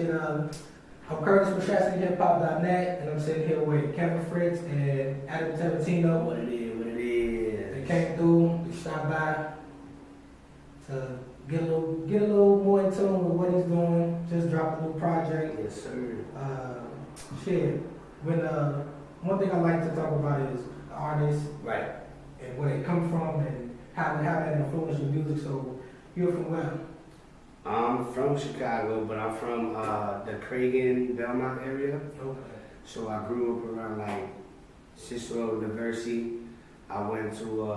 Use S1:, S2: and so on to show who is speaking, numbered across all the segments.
S1: I'm Curtis with ShaskyHipHop.net, and I'm sitting here with Kevin Frytz and Adam Tarantino.
S2: What it is.
S1: They came through, they stopped by to get a little more in tune with what he's doing. Just dropped a new project.
S2: Yes, sir.
S1: One thing I like to talk about is the artists,
S2: Right.
S1: and where they come from, and how that influenced your music. So you're from where?
S2: I'm from Chicago, but I'm from the Cragen, Belmont area.
S1: Okay.
S2: So I grew up around like Cicero University. I went to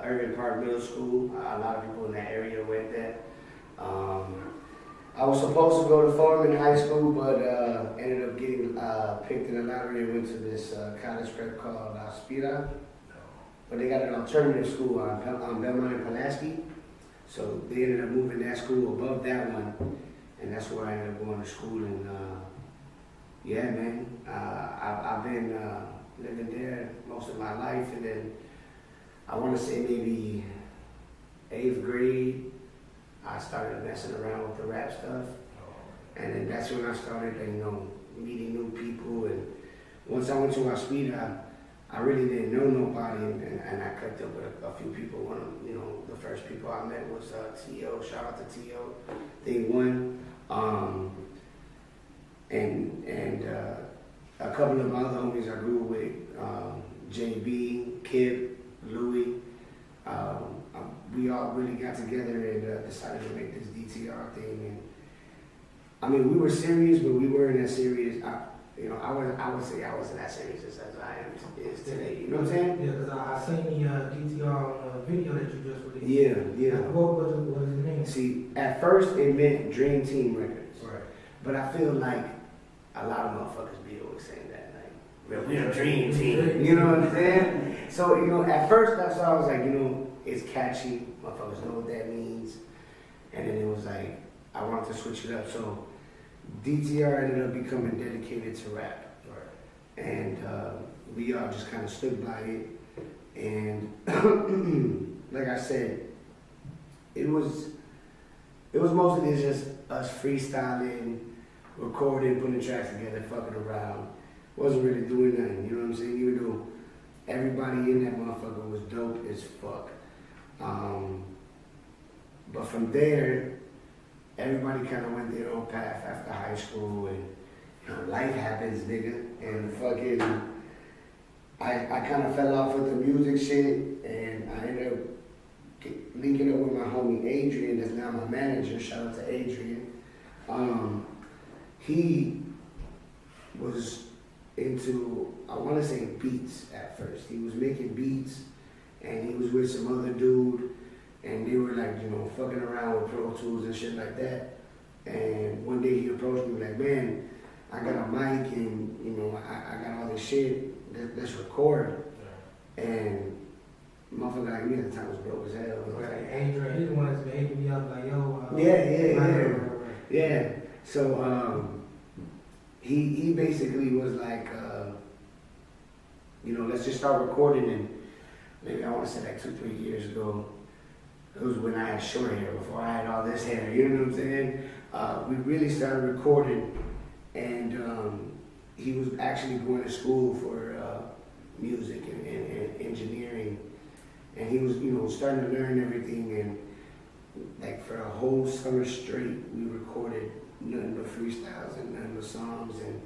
S2: Irving Park Middle School. A lot of people in that area went there. I was supposed to go to Foreman High School, but ended up getting picked in the lottery and went to this college prep called Spira. But they got an alternative school on Belmont and Pulaski. So they ended up moving that school above that one, and that's where I ended up going to school. And yeah, man, I've been living there most of my life, and then I want to say maybe 8th grade, I started messing around with the rap stuff, and then that's when I started, meeting new people. And once I went to Aspida, I really didn't know nobody, and I clicked up with a few people. One of the first people I met was T.O. Shout out to T.O. Thing One, and a couple of other homies I grew with, JB, Kip, Louie. We all really got together and decided to make this DTR thing. And I mean, we were serious, but we weren't as serious. I would say I wasn't as serious as I am today. You know what I'm saying?
S1: Yeah, because I seen the DTR video that you just released.
S2: Yeah.
S1: What does it mean?
S2: See, at first it meant Dream Team Records.
S1: Right.
S2: But I feel like a lot of motherfuckers be always saying that, like, we're a dream team. You know what I'm saying? So, at first that's why I was like, it's catchy. Motherfuckers know what that means. And then it was like, I wanted to switch it up. So DTR ended up becoming dedicated to rap. Right. And we all just kind of stood by it. And like I said, it was mostly just us freestyling, recording, putting tracks together, fucking around. Wasn't really doing nothing, you know what I'm saying? Even though everybody in that motherfucker was dope as fuck. But from there, everybody kind of went their own path after high school, and life happens, nigga. And fucking, I kind of fell off with the music shit, and I ended up linking up with my homie Adrian, that's now my manager. Shout out to Adrian. He was into, I want to say, beats at first. He was making beats, and he was with some other dude, and they were like, fucking around with Pro Tools and shit like that. And one day he approached me like, man, I got a mic, and I got all this shit, let's record. Yeah. And motherfucker like me at the time was broke as hell.
S1: Like Adrian, he the one that's been hitting me up like, yo.
S2: Yeah. So he basically was like, let's just start recording. And maybe I want to say like 2-3 years ago, it was when I had short hair, before I had all this hair, you know what I'm saying? We really started recording, and he was actually going to school for music and engineering. And he was, starting to learn everything, and like for a whole summer straight, we recorded nothing but freestyles and nothing but songs, and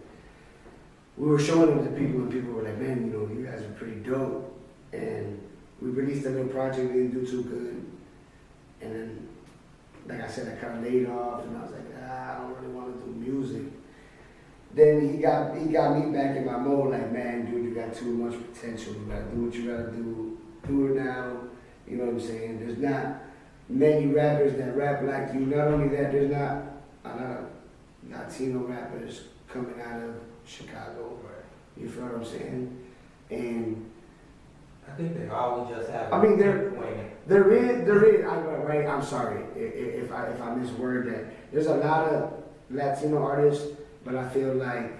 S2: we were showing them to people, and people were like, man, you guys are pretty dope. And we released a little project, we didn't do too good, and then, like I said, I kind of laid off, and I was like, I don't really want to do music. Then he got me back in my mode, like, man, dude, you got too much potential, you gotta do what you gotta do it now, you know what I'm saying? There's not many rappers that rap like you. Not only that, there's not a lot of Latino rappers coming out of Chicago. Right. You feel what I'm saying? And
S1: I think they always just have.
S2: I mean, there is. I'm sorry if I misword that. There's a lot of Latino artists, but I feel like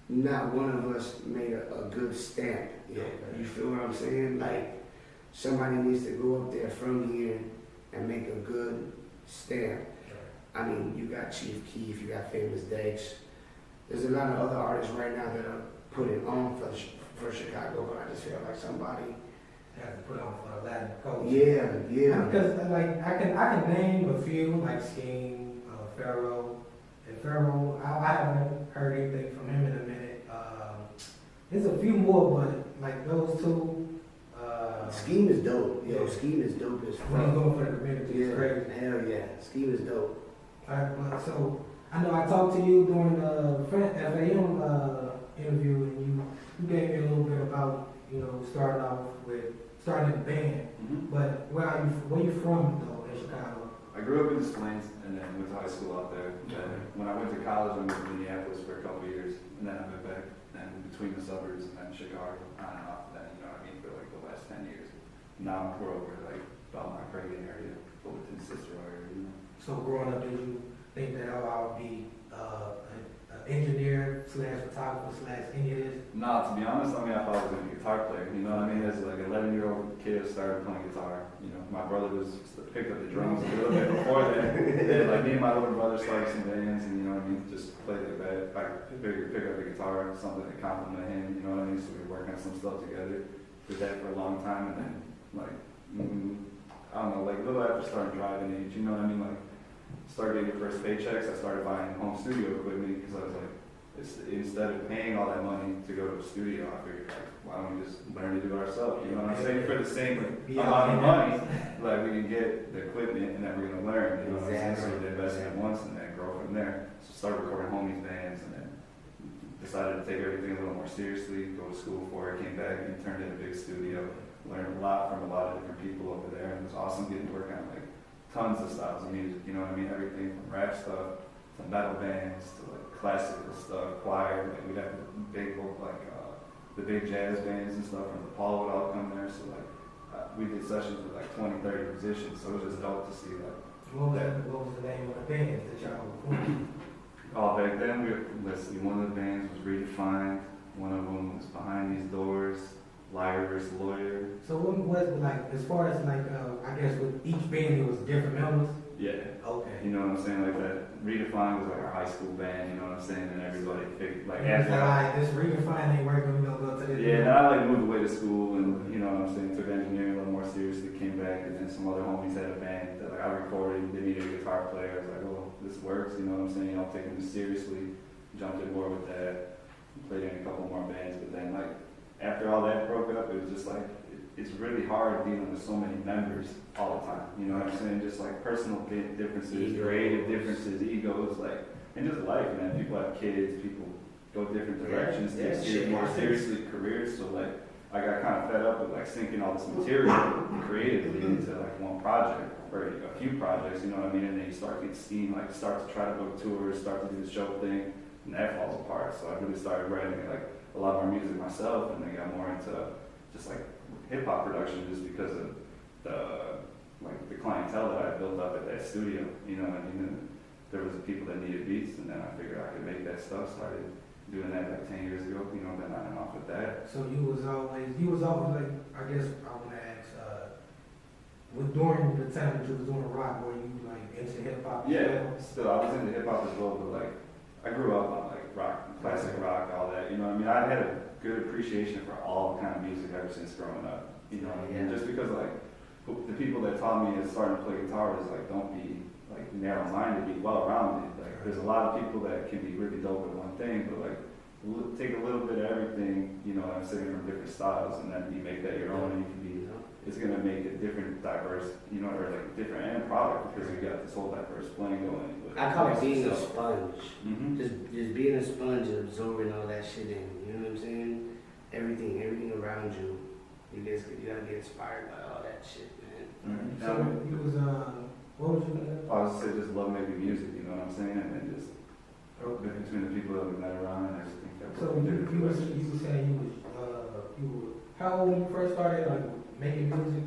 S2: not one of us made a good stamp. Yeah. You feel what I'm saying? Like, somebody needs to go up there from here and make a good stamp. I mean, you got Chief Keef, you got Famous Dex. There's a lot of other artists right now that are putting on for Chicago, but I just feel like somebody
S1: Has to put on for the Latin culture.
S2: Yeah.
S1: Because like I can name a few like Scheme, Pharaoh, and Pharaoh. I haven't heard anything from him in a minute. There's a few more, but like those two.
S2: Scheme is dope.
S1: Yeah.
S2: Scheme is dope as
S1: What he's
S2: fuck.
S1: doing for the community is crazy.
S2: Hell yeah. Scheme is dope.
S1: But so I know I talked to you during the FAM interview, and you gave me a little bit about starting a band. But where you from though in Chicago?
S3: I grew up in Des Plaines and then went to high school out there. Then when I went to college, I moved to Minneapolis for a couple of years, and then I went back and between the suburbs and then Chicago, on and off of that, you know what I mean, for like the last 10 years. Now we're over like Belmont, Cragen area, Fullerton, Cicero area, you know.
S1: So growing up, did you think that I would be an engineer / photographer / any of this?
S3: Nah, to be honest, I mean, I thought I was gonna be a guitar player, you know what I mean? As like an 11-year-old kid, I started playing guitar, you know. My brother picked up the drums a little bit before that. Then like me and my older brother started some bands, and you know what I mean, just played like that. I figured pick up the guitar, something to compliment him, you know what I mean? So we were working on some stuff together. Did that for a long time, and then like, I don't know, like a little after starting driving age, you know what I mean? Like, started getting first paychecks, I started buying home studio equipment because I was like, instead of paying all that money to go to a studio, I figured like, why don't we just learn to do it ourselves? You know what I'm saying? For the same amount of money, like we can get the equipment and then we're gonna learn. You know what I'm saying? So we invest in it once and then grow from there. So started recording homies bands and then decided to take everything a little more seriously. Go to school for it, came back and turned in a big studio. Learned a lot from a lot of different people over there, and it was awesome getting to work on like tons of styles of music. You know what I mean? Everything from rap stuff to metal bands to like classical stuff, choir. Like we'd have the big jazz bands and stuff from DePaul would all come there. So like we did sessions with like 20, 30 musicians. So it was just dope to see that.
S1: What was the name of the bands that y'all were forming?
S3: Back then, let's see, one of the bands was Redefined. One of them was Behind These Doors, Liar vs. Lawyer.
S1: So what was it like, as far as like, I guess with each band it was different members?
S3: Yeah.
S1: Okay.
S3: You know what I'm saying? Like that. Redefined was like our high school band, you know what I'm saying? And everybody figured, like,
S1: And it's
S3: after
S1: like, this Redefine ain't working, we gonna go to this.
S3: yeah, and I like moved away to school and, you know what I'm saying, took engineering a little more seriously, came back, and then some other homies had a band that like I recorded, they needed a guitar player. I was like, oh, this works, you know what I'm saying? I'm taking this seriously, jumped in more with that, played in a couple more bands, but then like, after all that broke up, it was just like, it's really hard dealing with so many members all the time, you know what I'm saying? Just like personal differences, creative differences, egos, like, and just life, man. People have kids, people go different directions, they take more seriously careers, so like, I got kind of fed up with like sinking all this material creatively into like one project, or a few projects, you know what I mean? And then you start getting steam, like start to try to book tours, start to do the show thing, and that falls apart. So I really started writing like a lot more music myself, and then got more into just like hip hop production, just because of the clientele that I built up at that studio. You know what I mean? And there was people that needed beats, and then I figured I could make that stuff. Started doing that like 10 years ago. You know, been on and off with that.
S1: So you was always like, I guess I want to ask, during the time that you was doing rock, were you like into hip hop?
S3: Yeah, still I was into hip hop as well, but like I grew up on like rock, classic rock, all that. You know what I mean? I had a good appreciation for all kind of music ever since growing up. You know what I mean? Just because like the people that taught me as starting to play guitar is like, don't be like narrow-minded, be well-rounded. Like there's a lot of people that can be really dope at one thing, but like take a little bit of everything, you know what I'm saying, from different styles, and then you make that your own, and you can be, it's gonna make a different, diverse, you know, or like different end product, because you got this whole diverse blend going.
S2: I call it being a sponge.
S3: Mm-hmm.
S2: Just being a sponge and absorbing all that shit in. You know what I'm saying? Everything around you. You gotta get inspired by all that shit, man.
S3: Mm-hmm.
S1: So you was, what was you gonna say?
S3: I was just say just love making music, you know what I'm saying, and then just between the people that we met around and everything.
S1: So you say you were, how old when you first started like making music?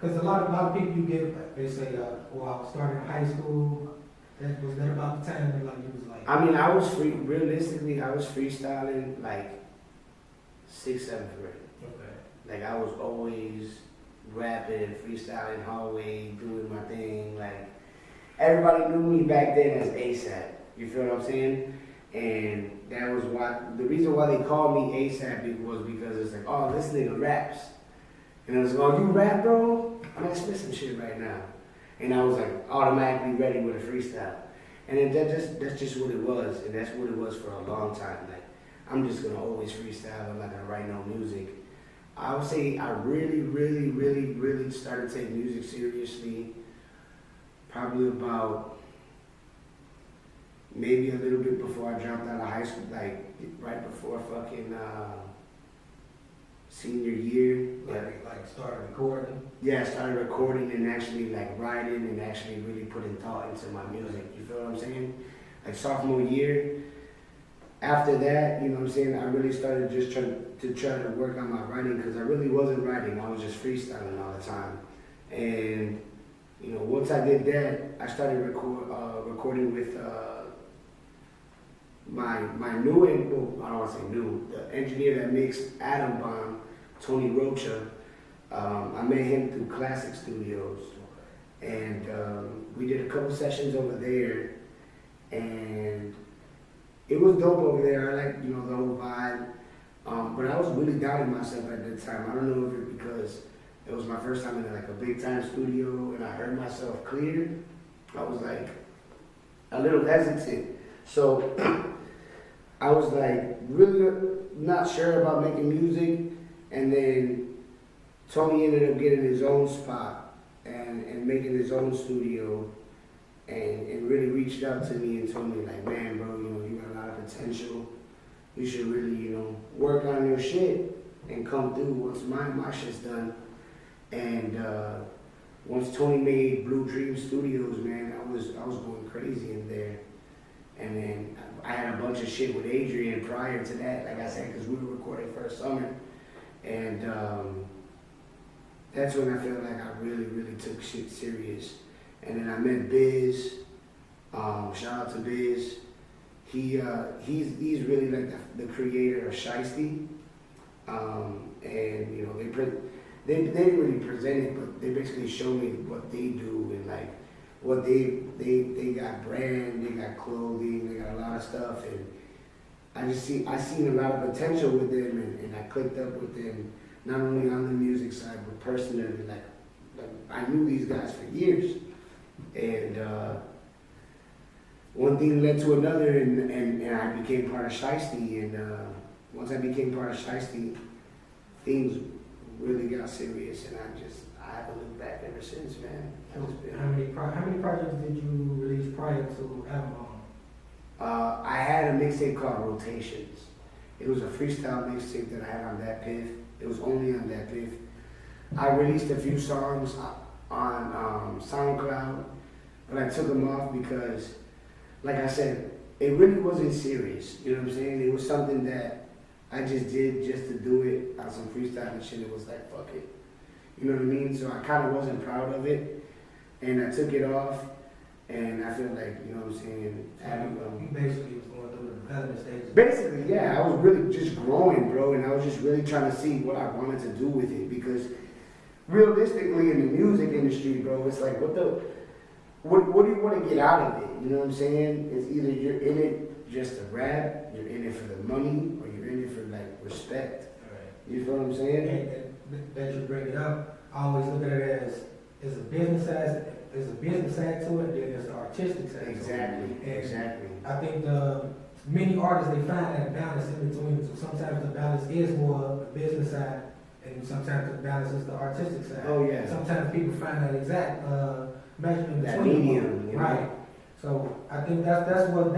S1: Because a lot of people you get, like, they say, well, I was starting in high school. Was that about the time that like you was like?
S2: I mean, realistically, I was freestyling like 6th, 7th grade.
S1: Okay.
S2: Like I was always rapping, freestyling, hallway, doing my thing. Like everybody knew me back then as ASAP. You feel what I'm saying? And that was why, the reason why they called me ASAP was because it's like, oh, this nigga raps. And it was like, oh, you rap, bro? I'm gonna spit some shit right now. And I was like automatically ready with a freestyle. And then that's just what it was. And that's what it was for a long time. Like, I'm just gonna always freestyle. I'm not gonna write no music. I would say I really started taking music seriously probably about maybe a little bit before I dropped out of high school, like right before fucking senior year.
S1: Like started recording.
S2: Yeah, I started recording and actually like writing and actually really putting thought into my music. You feel what I'm saying? Like sophomore year. After that, you know what I'm saying, I really started just trying to work on my writing because I really wasn't writing. I was just freestyling all the time. And, you know, once I did that, I started recording with my new, well, I don't want to say new, the engineer that mixed Atom Bomb, Tony Rocha. I met him through Classic Studios. And we did a couple sessions over there. And it was dope over there. I like, you know, the whole vibe. But I was really doubting myself at that time. I don't know if it's because it was my first time in like a big time studio and I heard myself clear. I was like a little hesitant. So I was like really not sure about making music. And then Tony ended up getting his own spot and making his own studio. And really reached out to me and told me like, man, bro, you know, you got a lot of potential. You should really, you know, work on your shit and come through once my shit's done. And once Tony made Blue Dream Studios, man, I was going crazy in there. And then I had a bunch of shit with Adrian prior to that, like I said, because we were recording for a summer. And that's when I felt like I really took shit serious. And then I met Biz. Shout out to Biz. He's really like the creator of Shiesty. And you know they didn't really present it, but they basically showed me what they do and like what they got brand, they got clothing, they got a lot of stuff, and I seen a lot of potential with them, and I clicked up with them not only on the music side but personally. Like I knew these guys for years. And one thing led to another, and I became part of Shiesty. And once I became part of Shiesty, things really got serious, and I haven't looked back ever since, man.
S1: How many projects did you release prior to Album?
S2: I had a mixtape called Rotations. It was a freestyle mixtape that I had on that Piff. It was only on that Piff. I released a few songs on SoundCloud, but I took them off because, like I said, it really wasn't serious. You know what I'm saying? It was something that I just did just to do it on some freestyle and shit. It was like, fuck it. You know what I mean? So I kind of wasn't proud of it, and I took it off, and I feel like, you know what I'm saying?
S1: You basically was going through the development stages.
S2: Basically, yeah. I was really just growing, bro, and I was just really trying to see what I wanted to do with it, because realistically in the music industry, bro, it's like, what do you want to get out of it? You know what I'm saying? It's either you're in it just to rap, you're in it for the money, or you're in it for like respect.
S1: Right.
S2: You feel what I'm saying?
S1: And that you bring it up, I always look at it as a business side. There's a business side to it, and then there's the artistic side.
S2: Exactly.
S1: To it.
S2: Exactly.
S1: I think many artists, they find that balance in between. So sometimes the balance is more the business side, and sometimes the balance is the artistic side.
S2: Oh yeah.
S1: Sometimes people find that exact measurement
S2: That
S1: between
S2: medium, you know?
S1: right. So I think that's what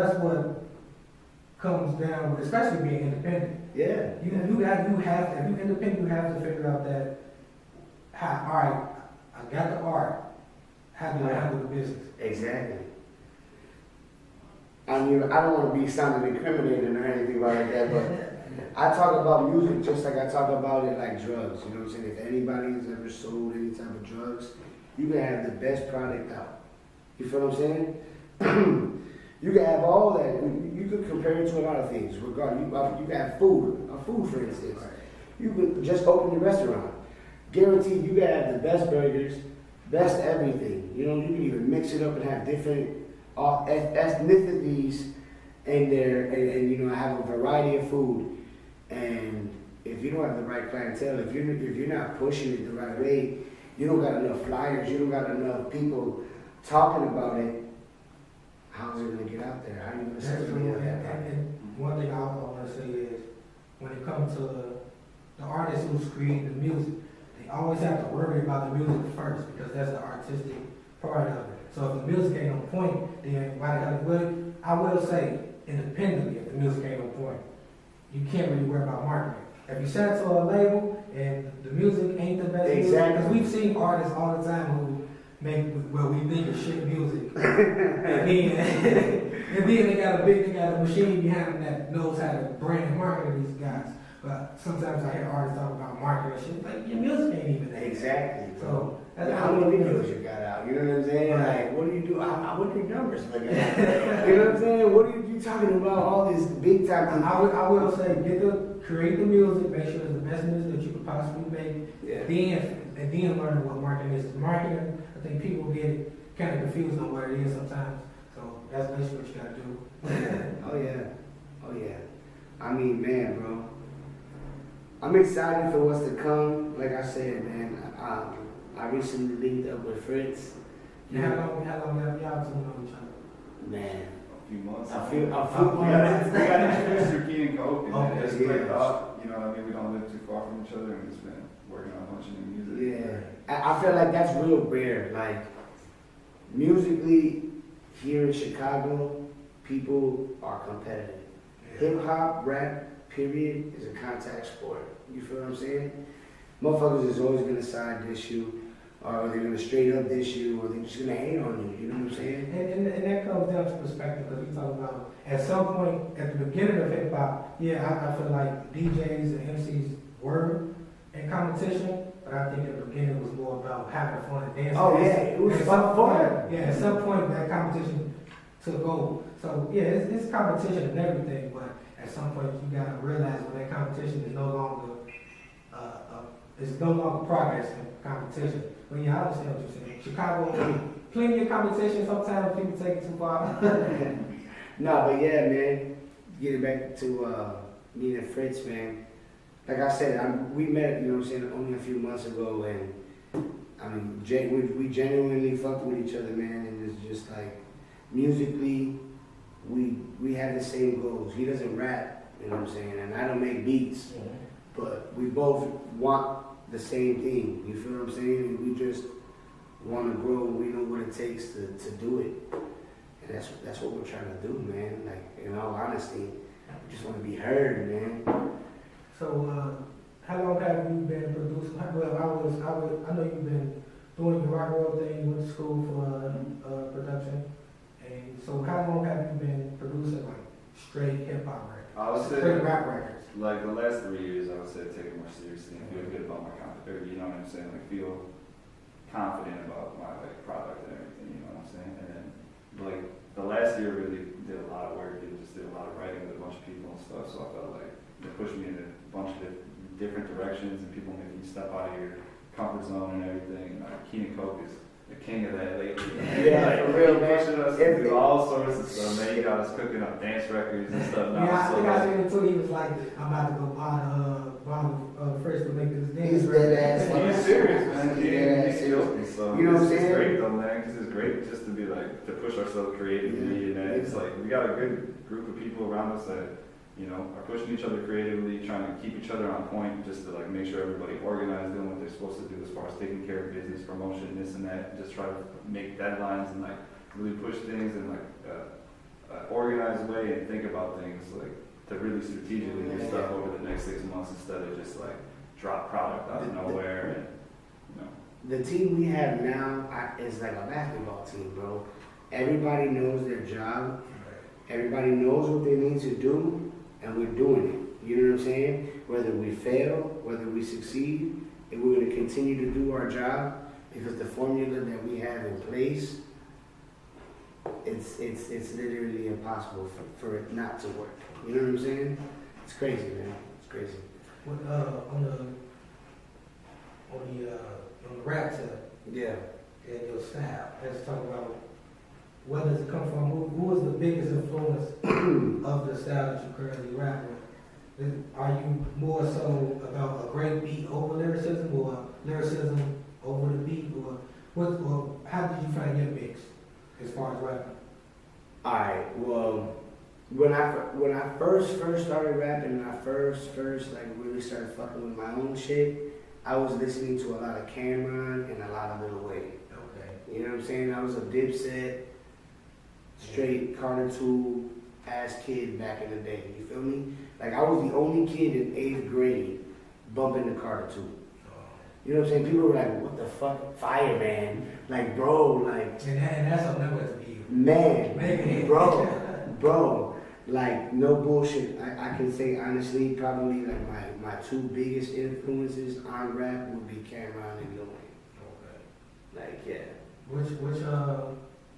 S1: comes down with, especially being independent.
S2: Yeah.
S1: If you're independent, you have to figure out that all right, I got the art. How do I handle the business?
S2: Exactly. I mean, I don't want to be sounding incriminating or anything like that, but I talk about music just like I talk about it like drugs. You know what I'm saying? If anybody has ever sold any type of drugs, you can have the best product out. You feel what I'm saying? You can have all that. You could compare it to a lot of things. You can have food, for instance. You could just open your restaurant. Guaranteed, you can have the best burgers, best everything. You know, you can even mix it up and have different ethnicities in there, and you know, have a variety of food. And if you don't have the right clientele, if you're not pushing it the right way, you don't got enough flyers, you don't got enough people talking about it. How's it gonna get out there? How are you gonna
S1: That's
S2: say
S1: true.
S2: that?
S1: And one thing I also want to say is, when it comes to the artists who's creating the music, they always have to worry about the music first, because that's the artistic part of it. So if the music ain't on point, then why the hell would it? I will say, independently, if the music ain't on point, you can't really worry about marketing. If you send it to a label and the music ain't the best music, because we've seen artists all the time who make what we think is shit music, and then they got a machine behind them that knows how to brand and market these guys. But sometimes I hear artists talk about marketing shit, like your music ain't even there.
S2: Exactly.
S1: So that's
S2: how many videos you got out? You know what I'm saying?
S1: Right.
S2: Like, what do you do? What are your numbers like? You know what I'm saying? What are you talking about? All this big time.
S1: I will say, create the music, make sure it's the best music that you could possibly make.
S2: Yeah.
S1: Then learn what marketing is. Marketing, I think people get kind of confused on what it is sometimes. So that's basically what you gotta do.
S2: Oh yeah. Oh yeah. I mean, man, bro. I'm excited for what's to come. Like I said, man, I recently linked up with Frytz.
S1: And how long have y'all two known each other?
S2: Man,
S3: Few months.
S2: I feel
S3: we got introduced through Key and Coke, and
S1: Okay,
S3: it's
S2: yeah.
S3: clicked up. You know what I mean? We don't live too far from each other, and we've just been working on a bunch of new music.
S2: yeah. I feel like that's real rare. Like, musically, here in Chicago, people are competitive. Hip hop, rap, period, is a contact sport. You feel what I'm saying? Motherfuckers is always gonna side dish you, or they're gonna straight up dish you, or they're just gonna hate on you. You know what I'm saying?
S1: And that comes down to perspective, because we talk about, at some point, at the beginning of hip hop, I feel like DJs and MCs were in competition, but I think at the beginning it was more about having fun and dancing.
S2: Oh yeah, it was fun.
S1: Yeah, at some point that competition took over. So yeah, it's competition and everything, but at some point you gotta realize when that competition is no longer progress in competition. But yeah, I understand what you're saying. Chicago, plenty of competition. Sometimes people take it too far.
S2: No, but yeah, man. Getting back to me and Frytz, man. Like I said, we met, you know what I'm saying, only a few months ago, and I mean, we genuinely fuck with each other, man, and it's just like, musically, we have the same goals. He doesn't rap, you know what I'm saying, and I don't make beats, but we both want the same thing, you feel what I'm saying, and we just want to grow, we know what it takes to do it, and that's what we're trying to do, man, like, in all honesty, we just want to be heard, man.
S1: So, how long have you been producing? Well, I know you've been doing your rock and roll thing. You went to school for production, and so how long have you been producing like straight hip hop records?
S3: I would say
S1: Straight rap records.
S3: like the last 3 years, I would say take it more seriously and feel good about my confidence. You know what I'm saying? Like feel confident about my like product and everything. You know what I'm saying? And then like the last year really did a lot of work and just did a lot of writing with a bunch of people and stuff. So I felt like it pushed me in a bunch of different directions, and people making you step out of your comfort zone and everything. Keenan Coke is the king of that lately.
S2: Yeah,
S3: like,
S2: for real,
S3: really
S2: man.
S3: pushing us to do all sorts of stuff. Man, he got us cooking up dance records and stuff now.
S1: Yeah, I
S3: so
S1: think I
S3: like,
S1: seen it too. He was like, "I'm about to go buy the first to make this dance."
S2: He's dead ass.
S3: he's serious, man.
S2: Yeah,
S3: He's skilled. So
S2: you know what I'm
S3: it's
S2: saying?
S3: great though, man, because it's great just to be like, to push ourselves creatively, and then it's like, we got a good group of people around us that, you know, are pushing each other creatively, trying to keep each other on point, just to like make sure everybody organized, doing what they're supposed to do as far as taking care of business, promotion, this and that, and just try to make deadlines and like really push things in like organized way and think about things like to really strategically do stuff over the next 6 months instead of just like drop product out of nowhere and, you know.
S2: The team we have now is like a basketball team, bro. Everybody knows their job. Everybody knows what they need to do, and we're doing it. You know what I'm saying? Whether we fail, whether we succeed, and we're going to continue to do our job because the formula that we have in place, it's literally impossible for it not to work. You know what I'm saying? It's crazy, man. It's crazy.
S1: On the rap side,
S2: Yeah.
S1: and your style. Let's talk about where does it come from? Who is the biggest influence of the style that you currently rap with? Are you more so about a great beat over lyricism, or lyricism over the beat, or what? Or how did you find your mix as far as rapping?
S2: Alright, well, when I first started rapping, and I first like really started fucking with my own shit, I was listening to a lot of Cameron and a lot of Lil Wayne.
S1: Okay.
S2: You know what I'm saying? I was a Dipset, straight Carter 2 ass kid back in the day. You feel me? Like I was the only kid in 8th grade bumping the Carter 2. You know what I'm saying? People were like, what the fuck? Fireman. Like, bro, like.
S1: And that's something that was to be.
S2: Man, bro, like, no bullshit. I can say honestly, probably like my two biggest influences on rap would be Cameron and Lil Wayne.
S1: Okay.
S2: Like, yeah.
S1: Which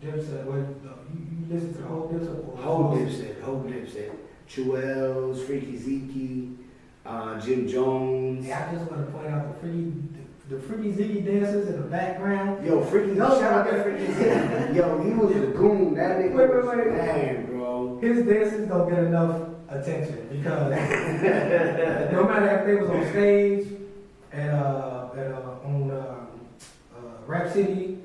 S1: Dipset? What you listen to the whole Dipset?
S2: Whole Dipset. Jewels, Freaky Zeke, Jim Jones.
S1: Yeah, I just want to point out the Freaky Ziggy dancers in the background.
S2: Yo, Freaky, shout out to Freaky Zeke. Yo, he was a goon. That nigga
S1: Wait.
S2: man, bro.
S1: His dances don't get enough attention because no matter if they was on stage on Rap City,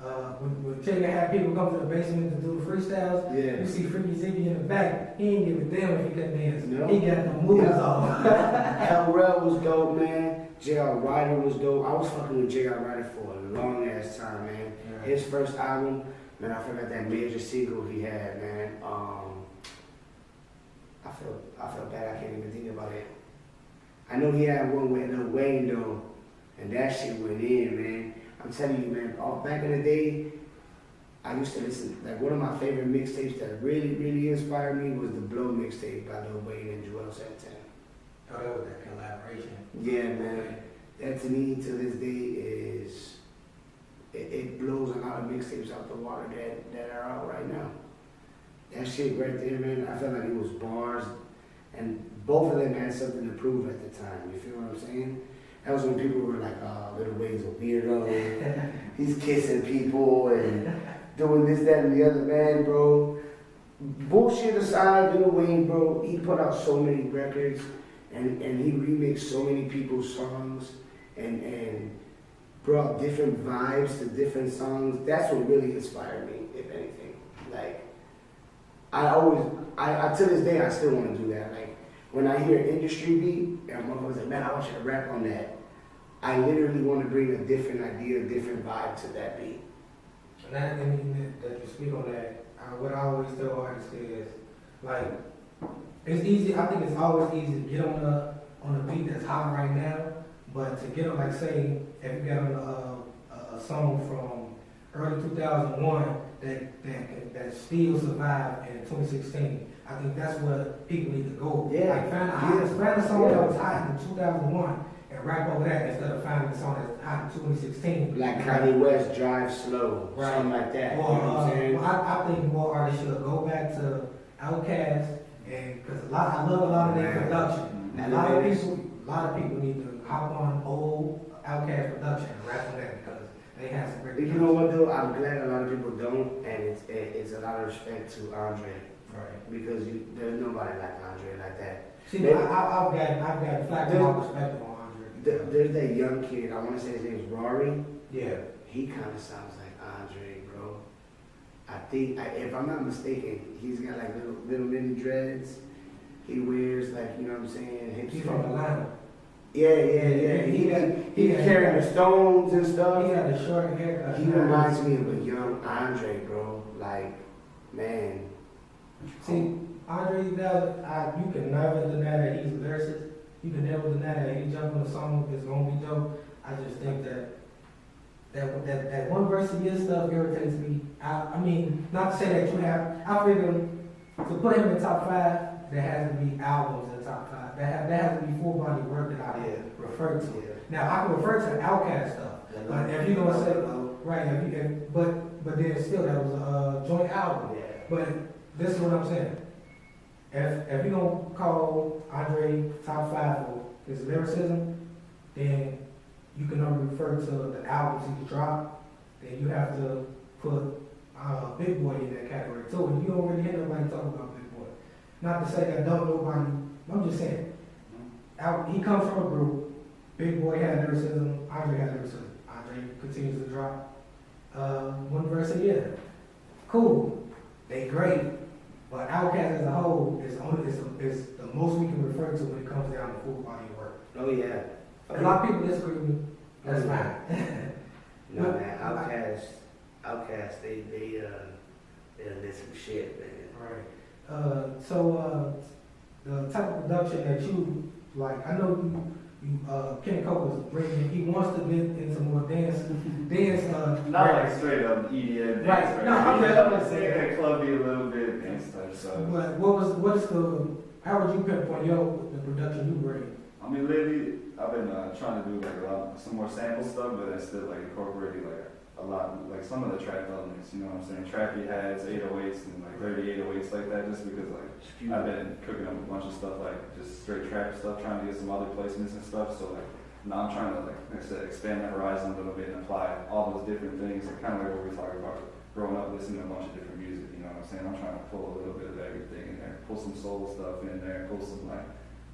S1: when Jigga had people come to the basement to do the freestyles,
S2: Yeah.
S1: you see Freaky Ziggy in the back. He ain't give a damn if he couldn't dance.
S2: No.
S1: He got the moves off.
S2: LRel was dope, man. J.R. Ryder was dope. I was fucking with J.R. Ryder for a long ass time, man.
S1: Right.
S2: His first album, man, I forgot that major single he had, man. I feel bad. I can't even think about it. I know he had one with Lil Wayne though, and that shit went in, man. I'm telling you, man. Back in the day, I used to listen. Like one of my favorite mixtapes that really inspired me was the Blow mixtape by Lil Wayne and Joel Santana.
S1: Oh, that was that collaboration.
S2: Yeah, man. That to me, to this day, is it blows a lot of mixtapes out the water that are out right now. That shit right there, man, I felt like it was bars, and both of them had something to prove at the time. You feel what I'm saying? That was when people were like, oh, Lil Wayne's a weirdo. He's kissing people and doing this, that, and the other. Man, bro. Bullshit aside, Lil Wayne, bro, he put out so many records. And he remixed so many people's songs and brought different vibes to different songs. That's what really inspired me, if anything. Like, I to this day, I still want to do that. Like, when I hear industry beat, and motherfuckers like, man, I want you to rap on that. I literally want to bring a different idea, a different vibe to that beat.
S1: And that you speak on that, what I always tell artists is, like, it's easy. I think it's always easy to get on a beat that's hot right now, but to get on, like, say, if you get on a song from early 2001 that still survived in 2016, I think that's where people need to go.
S2: Yeah.
S1: Like find a song that was hot in 2001 and rap over that instead of finding a song that's hot in 2016.
S2: Like Kanye West, Drive Slow,
S1: Right.
S2: something like that.
S1: Or,
S2: you know what I'm saying?
S1: I think more artists should go back to Outkast, and because I love a lot of their production.
S2: And
S1: A lot of people need to hop on old Outkast production and rap on that because they have some great.
S2: You know what though? I'm glad a lot of people don't, and it's a lot of respect to Andre.
S1: Right.
S2: Because there's nobody like Andre like that.
S1: See,
S2: Maybe-
S1: I've got flat to my perspective on Andre.
S2: There's that young kid, I want to say his name is Rory.
S1: Yeah.
S2: He kind of sounds like Andre, bro. I think, if I'm not mistaken, he's got like little mini dreads. He wears like, you know what I'm saying, hipster.
S1: He's from Atlanta.
S2: Yeah. He carrying the stones and stuff.
S1: He got a short haircut.
S2: He reminds me of a young Andre, bro. Like, man.
S1: See, Andre, you can never deny that he's a lyricist. You can never deny that he jump on a song that's gonna be dope. I just think that one verse a year stuff irritates me. I mean, not to say that you have. I figure to put him in the top 5, there has to be albums in the top 5. There has to be full body work that I refer to.
S2: Yeah.
S1: Now I can refer to the Outkast stuff, but if you're gonna say right, but then still that was a joint album.
S2: Yeah.
S1: But this is what I'm saying. If you don't call Andre top 5 for his lyricism, then you can only refer to the albums he dropped then you have to put Big Boy in that category too. And you don't really hear nobody talk about Big Boy. Not to say that don't nobody, I'm just saying, he comes from a group. Big Boy had lyricism, Andre had lyricism. Andre continues to drop one verse a year. Cool, they great, but Outkast as a whole is the most we can refer to when it comes down to full body of work.
S2: Oh yeah.
S1: A lot of people disagree with me. That's fine.
S2: No man, Outkast, they did some shit, man.
S1: Right. So the type of production that you like, I know Kenny Cole was bringing. He wants to get into more dance.
S3: Not like straight up EDM dance.
S1: Right. No, I'm just saying
S3: that clubby a little bit dance type stuff.
S1: But how would you pinpoint the production you bring?
S3: I mean, lately I've been trying to do like some more sample stuff, but I still like incorporating like a lot, like some of the trap elements. You know what I'm saying? Trappy hats, 808s, and like 30 808s like that, just because like I've been cooking up a bunch of stuff like just straight trap stuff, trying to get some other placements and stuff. So like now I'm trying to like I said, expand the horizon a little bit and apply all those different things. Like, kind of like what we talked about, growing up listening to a bunch of different music. You know what I'm saying? I'm trying to pull a little bit of everything in there, pull some soul stuff in there, pull some like,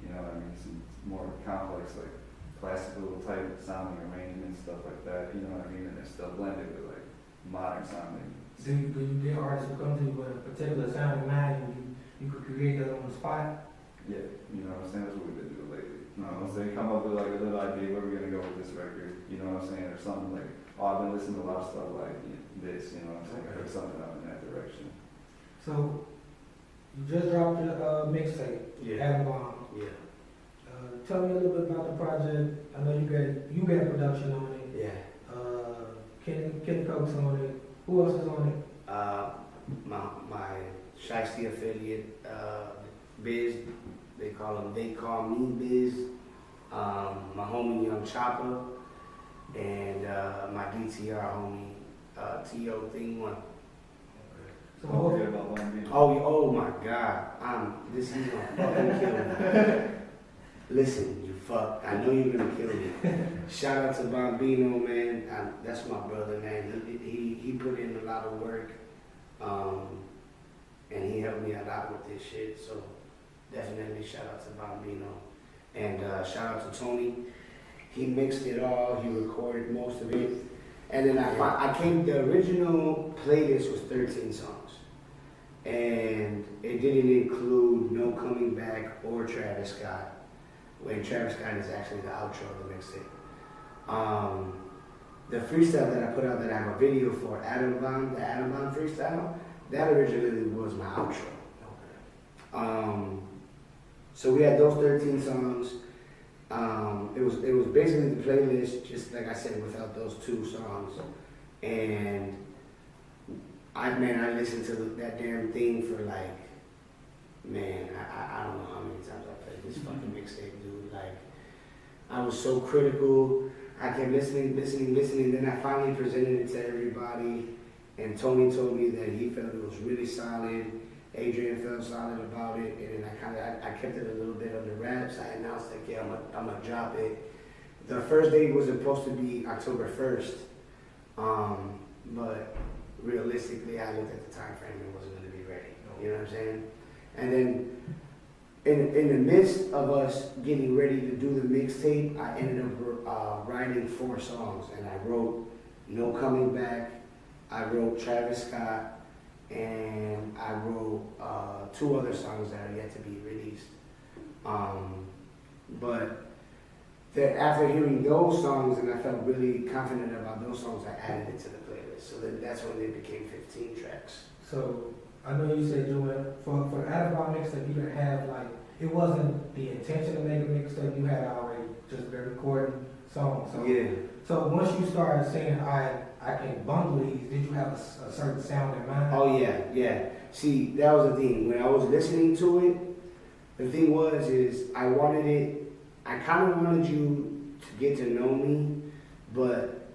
S3: you know what I mean, some more complex like classical type sounding arrangements, stuff like that. You know what I mean? And it's still blended with like modern sounding.
S1: Do you get artists who come to you with a particular sound in mind and you could create that on the spot?
S3: Yeah, you know what I'm saying? That's what we've been doing lately. You know what I'm saying? Come up with like a little idea, where we're gonna go with this record, you know what I'm saying? Or something like, oh, I've been listening to a lot of stuff like this, you know what I'm saying? Cook something up in that direction.
S1: So, you just dropped your mixtape, Adam Bomb.
S2: Yeah.
S1: Tell me a little bit about the project. I know you got production on it.
S2: Yeah.
S1: Kenny Coates on it. Who else is on it?
S2: My Shiesty affiliate, Biz, they call me Biz. My homie Young Chopper, and my DTR homie T.O. Thing One.
S1: So
S3: Don't forget about Bun B.
S2: Oh my God, he's gonna fucking kill me. Listen, you fuck, I know you're gonna kill me. Shout out to Bambino, man. That's my brother, man. He put in a lot of work, and he helped me a lot with this shit. So definitely shout out to Bambino, and shout out to Tony. He mixed it all. He recorded most of it, and then the original playlist was 13 songs, and it didn't include No Coming Back or Travis Scott. When Travis Scott is actually the outro of the mixtape. The freestyle that I put out that I have a video for, the Adam Bomb freestyle, that originally was my outro. So we had those 13 songs. It was basically the playlist, just like I said, without those 2 songs. And I listened to that damn thing for like, I don't know how many times I played this fucking mixtape, dude. Like, I was so critical. I kept listening. Then I finally presented it to everybody, and Tony told me that he felt it was really solid. Adrian felt solid about it, and then I kept it a little bit under wraps. I announced that, yeah, I'm gonna drop it. The first date was supposed to be October 1st, but realistically, I looked at the time frame and wasn't gonna be ready. You know what I'm saying? And then in the midst of us getting ready to do the mixtape, I ended up writing 4 songs, and I wrote No Coming Back, I wrote Travis Scott, and I wrote 2 other songs that are yet to be released. But after hearing those songs, and I felt really confident about those songs, I added it to the playlist. So then that's when they became 15 tracks.
S1: So I know you said for Adam Bomb mixtape, you didn't have it wasn't the intention to make a mixtape. You had already just been recording songs. So,
S2: yeah.
S1: So once you started saying I can bundle these, did you have a certain sound in mind?
S2: Oh yeah. See, that was the thing. When I was listening to it, the thing is I kind of wanted you to get to know me, but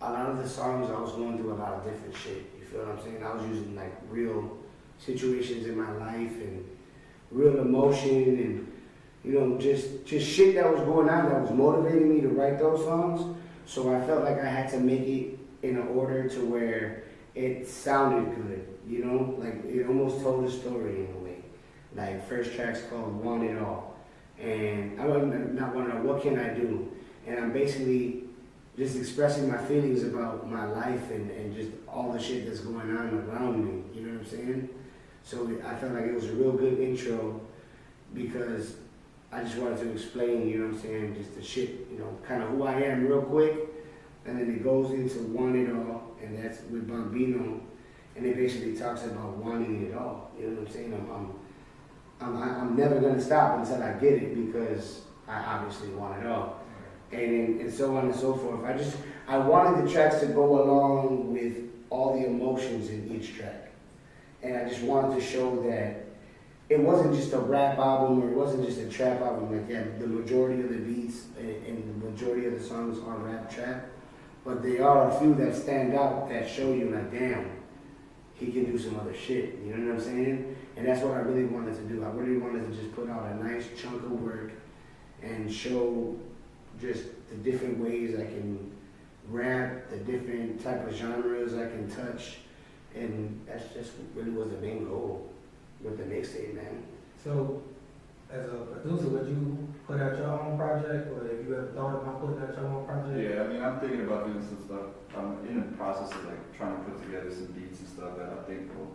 S2: a lot of the songs I was going through a lot of different shit. You feel what I'm saying? I was using real situations in my life and real emotion and just shit that was going on that was motivating me to write those songs. So I felt like I had to make it in an order to where it sounded good, you know, like it almost told a story in a way. Like first track's called Want It All, and I'm not wondering what can I do, and I'm basically just expressing my feelings about my life and just all the shit that's going on around me, you know what I'm saying? So I felt like it was a real good intro because I just wanted to explain, you know what I'm saying, just the shit, you know, kind of who I am real quick. And then it goes into Want It All, and that's with Bambino, and it basically talks about wanting it all. You know what I'm saying? I'm never gonna stop until I get it because I obviously want it all, and so on and so forth. I wanted the tracks to go along with all the emotions in each track, and I just wanted to show that it wasn't just a rap album or it wasn't just a trap album. Like the majority of the beats and the majority of the songs are rap trap. But there are a few that stand out that show you like, damn, he can do some other shit. You know what I'm saying? And that's what I really wanted to do. I really wanted to just put out a nice chunk of work and show just the different ways I can rap, the different type of genres I can touch. And that's just really was the main goal with the mixtape, man.
S1: So, as a producer, would you put out your own project, or have you ever thought about putting out your own project?
S3: Yeah, I mean, I'm thinking about doing some stuff. I'm in the process of like trying to put together some beats and stuff that I think will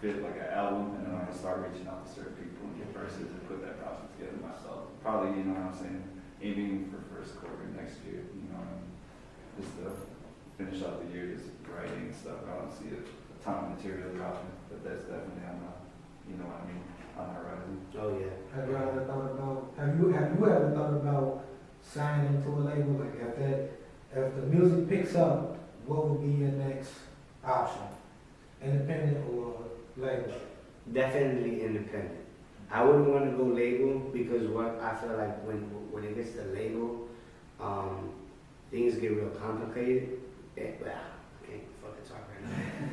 S3: fit like an album, and then I'm gonna start reaching out to certain people and get verses and put that project together myself. Probably, you know what I'm saying, aiming for first quarter next year, you know, just to finish out the year, just writing and stuff. I don't see a ton of material dropping, but that's definitely on the, you know what I mean, on the horizon.
S2: Oh yeah.
S1: Have you ever thought about signing to a label? Like if the music picks up, what would be your next option? Independent or label?
S2: Definitely independent. I wouldn't want to go label because what I feel like when it gets to label, things get real complicated. I can't fucking talk right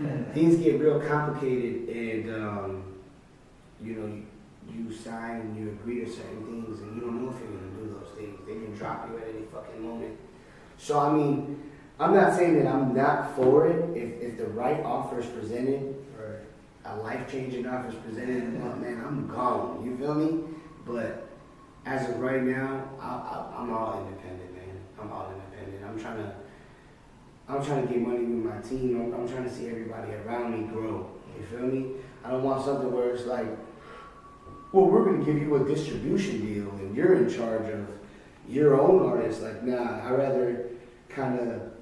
S2: now. Things get real complicated, and you know, you sign and you agree to certain things, and you don't know if you're gonna do those things. They can drop you at any fucking moment. So I mean, I'm not saying that I'm not for it. If the right offer is presented,
S1: Right.
S2: a life-changing offer is presented, man, I'm gone. You feel me? But as of right now, I'm all independent, man. I'm all independent. I'm trying to get money with my team. I'm trying to see everybody around me grow. You feel me? I don't want something where it's like, well, we're going to give you a distribution deal and you're in charge of your own artists. Like, nah, I'd rather kind of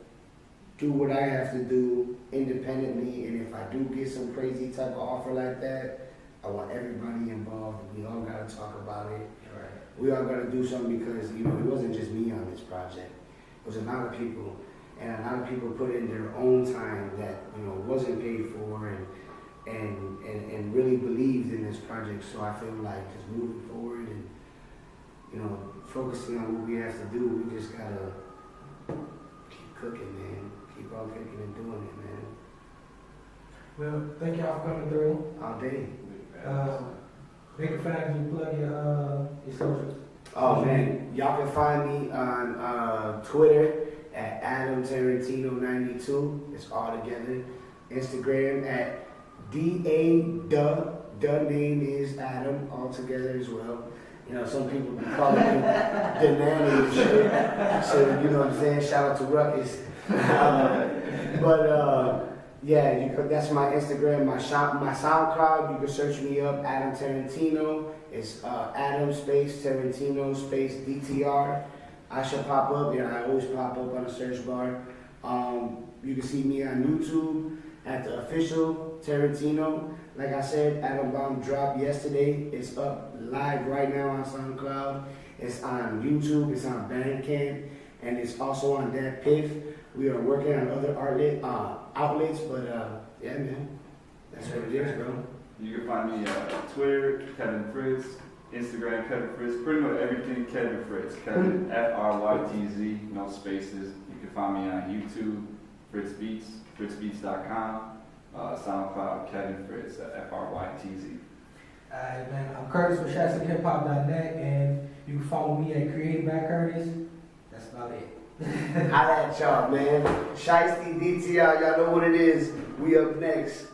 S2: do what I have to do independently. And if I do get some crazy type of offer like that, I want everybody involved. We all got to talk about it.
S1: Right.
S2: We all got to do something because, you know, it wasn't just me on this project. It was a lot of people. And a lot of people put in their own time that, you know, wasn't paid for and really believed in this project. So I feel like just moving forward and, you know, focusing on what we have to do, we just gotta keep cooking, man. Keep on cooking and doing it, man.
S1: Well, thank y'all for coming through.
S2: All day.
S1: They can find you, plug your socials.
S2: Oh man, y'all can find me on Twitter at Adam Tarantino 92. It's all together. Instagram at the name is Adam, all together as well. You know, some people be calling me the nanny and shit. So, you know what I'm saying? Shout out to Ruckus. Yeah, that's my Instagram, my SoundCloud. You can search me up, Adam Tarantino. It's Adam space Tarantino space DTR. I shall pop up. Yeah, I always pop up on the search bar. You can see me on YouTube at the official Tarantino. Like I said, Adam Bomb dropped yesterday. It's up live right now on SoundCloud. It's on YouTube. It's on Bandcamp, and it's also on Dat Piff. We are working on other outlets, but yeah, man, that's what it is, bro.
S3: You can find me Twitter, Kevin Frytz, Instagram, Kevin Frytz, pretty much everything Kevin Frytz. Kevin, Frytz, no spaces. You can find me on YouTube, Frytz Beats, fritzbeats.com, SoundCloud, Kevin Frytz, Frytz.
S1: Alright, man, I'm Curtis with ShotSickHipHop.net, and you can follow me at Creative by Curtis. That's about it.
S2: Holla at y'all, man. Shiesty, DTR, y'all know what it is. We up next.